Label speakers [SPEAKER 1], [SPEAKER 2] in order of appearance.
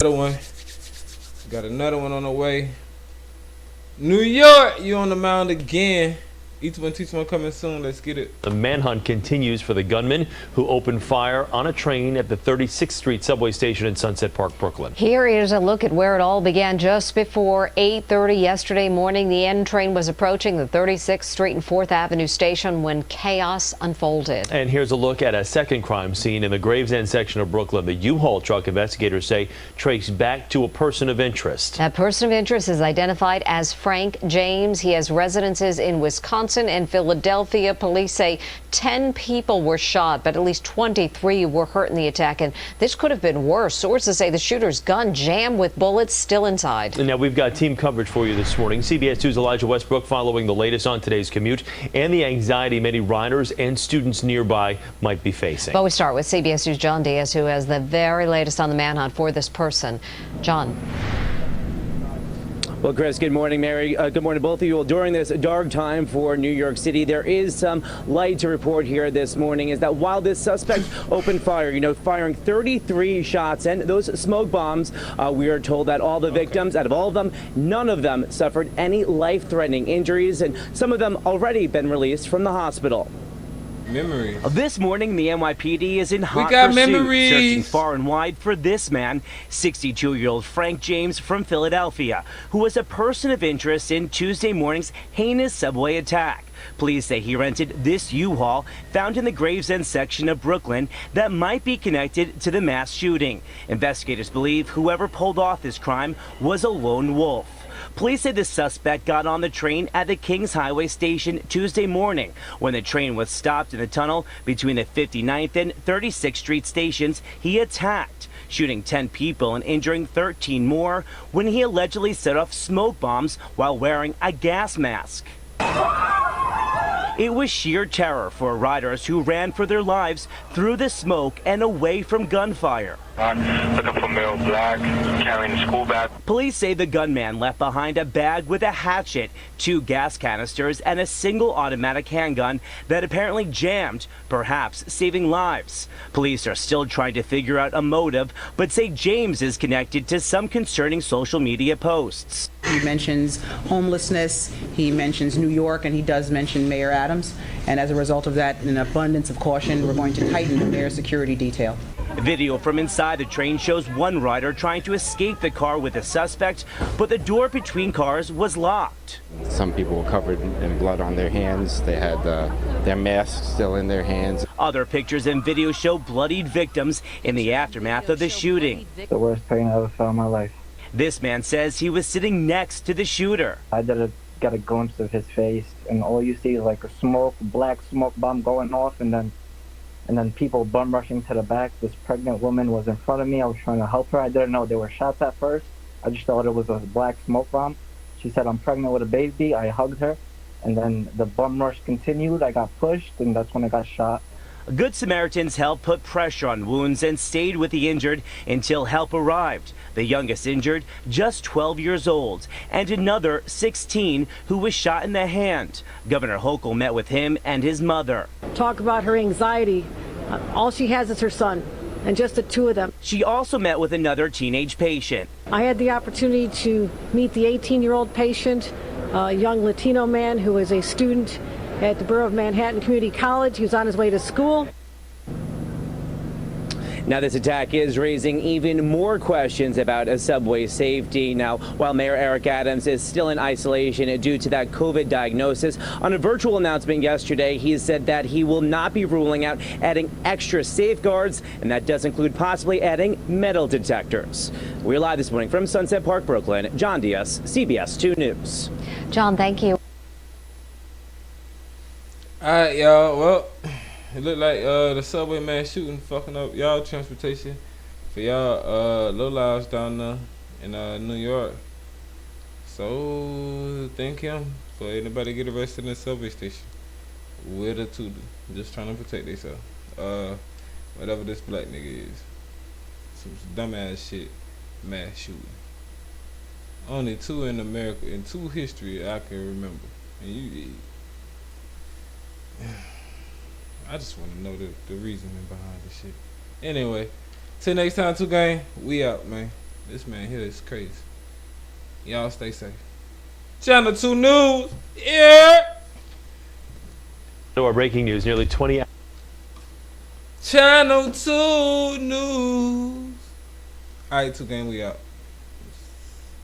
[SPEAKER 1] Another one. Got another one on the way. New York, you on the mound again. Each one teach one coming soon. Let's get it.
[SPEAKER 2] The manhunt continues for the gunman who opened fire on a train at the 36th Street subway station in Sunset Park, Brooklyn.
[SPEAKER 3] Here is a look at where it all began just before 8:30 yesterday morning. The N train was approaching the 36th Street and 4th Avenue station when chaos unfolded.
[SPEAKER 2] And here's a look at a second crime scene in the Gravesend section of Brooklyn. The U-Haul truck, investigators say, traced back to a person of interest.
[SPEAKER 3] That person of interest is identified as Frank James. He has residences in Wisconsin and Philadelphia. Police say 10 people were shot, but at least 23 were hurt in the attack, and this could have been worse. Sources say the shooter's gun jammed with bullets still inside.
[SPEAKER 2] And now we've got team coverage for you this morning. CBS 2's Elijah Westbrook following the latest on today's commute and the anxiety many riders and students nearby might be facing.
[SPEAKER 3] But we start with CBS 2's John Diaz, who has the very latest on the manhunt for this person. John.
[SPEAKER 4] Well, Chris, good morning, Mary. Good morning, both of you. Well, during this dark time for New York City, there is some light to report here this morning, is that while this suspect opened fire, firing 33 shots and those smoke bombs, we are told that all the victims, out of all of them, none of them suffered any life-threatening injuries, and some of them already been released from the hospital.
[SPEAKER 1] Memories.
[SPEAKER 4] This morning, the NYPD is in hot
[SPEAKER 1] got
[SPEAKER 4] pursuit,
[SPEAKER 1] memories.
[SPEAKER 4] searching far and wide for this man, 62-year-old Frank James from Philadelphia, who was a person of interest in Tuesday morning's heinous subway attack. Police say he rented this U-Haul found in the Gravesend section of Brooklyn that might be connected to the mass shooting. Investigators believe whoever pulled off this crime was a lone wolf. Police say the suspect got on the train at the Kings Highway station Tuesday morning. When the train was stopped in the tunnel between the 59th and 36th Street stations, he attacked, shooting 10 people and injuring 13 more when he allegedly set off smoke bombs while wearing a gas mask. It was sheer terror for riders who ran for their lives through the smoke and away from gunfire.
[SPEAKER 5] Looking for male black, carrying a school bag.
[SPEAKER 4] Police say the gunman left behind a bag with a hatchet, 2 gas canisters, and a single automatic handgun that apparently jammed, perhaps saving lives. Police are still trying to figure out a motive, but say James is connected to some concerning social media posts.
[SPEAKER 6] He mentions homelessness, he mentions New York, and he does mention Mayor Adams. And as a result of that, in an abundance of caution, we're going to tighten the mayor's security detail.
[SPEAKER 4] Video from inside the train shows one rider trying to escape the car with a suspect, but the door between cars was locked.
[SPEAKER 7] Some people were covered in blood on their hands. They had their masks still in their hands.
[SPEAKER 4] Other pictures and videos show bloodied victims in the aftermath of the shooting.
[SPEAKER 8] The worst pain I ever felt in my life.
[SPEAKER 4] This man says he was sitting next to the shooter.
[SPEAKER 8] I got a glimpse of his face, and all you see is like a black smoke bomb going off, and then people bum rushing to the back. This pregnant woman was in front of me. I was trying to help her. I didn't know there were shots at first. I just thought it was a black smoke bomb. She said, "I'm pregnant with a baby." I hugged her, and then the bum rush continued. I got pushed, and that's when I got shot.
[SPEAKER 4] Good Samaritans helped put pressure on wounds and stayed with the injured until help arrived. The youngest injured, just 12 years old, and another 16 who was shot in the hand. Governor Hochul met with him and his mother.
[SPEAKER 9] Talk about her anxiety. All she has is her son, and just the two of them.
[SPEAKER 4] She also met with another teenage patient.
[SPEAKER 9] I had the opportunity to meet the 18-year-old patient, a young Latino man who is a student at the Borough of Manhattan Community College. He was on his way to school.
[SPEAKER 4] Now, this attack is raising even more questions about a subway safety. Now, while Mayor Eric Adams is still in isolation due to that COVID diagnosis, on a virtual announcement yesterday, he said that he will not be ruling out adding extra safeguards, and that does include possibly adding metal detectors. We're live this morning from Sunset Park, Brooklyn. John Diaz, CBS 2 News.
[SPEAKER 3] John, thank you.
[SPEAKER 1] All right, y'all. Well, it looked like the subway mass shooting fucking up y'all transportation for y'all low lives down there in New York. So thank him for anybody get arrested in the subway station with a tutor, just trying to protect themselves. Whatever this black nigga is, some dumbass shit, mass shooting. Only 2 in America, in 2 history I can remember, and you. I just want to know the reasoning behind this shit. Anyway, till next time, 2 Gang, we out, man. This man here is crazy. Y'all stay safe. Channel 2 News. Yeah.
[SPEAKER 2] So our breaking news, nearly 20 hours.
[SPEAKER 1] Channel 2 News. All right, 2 Game, we out.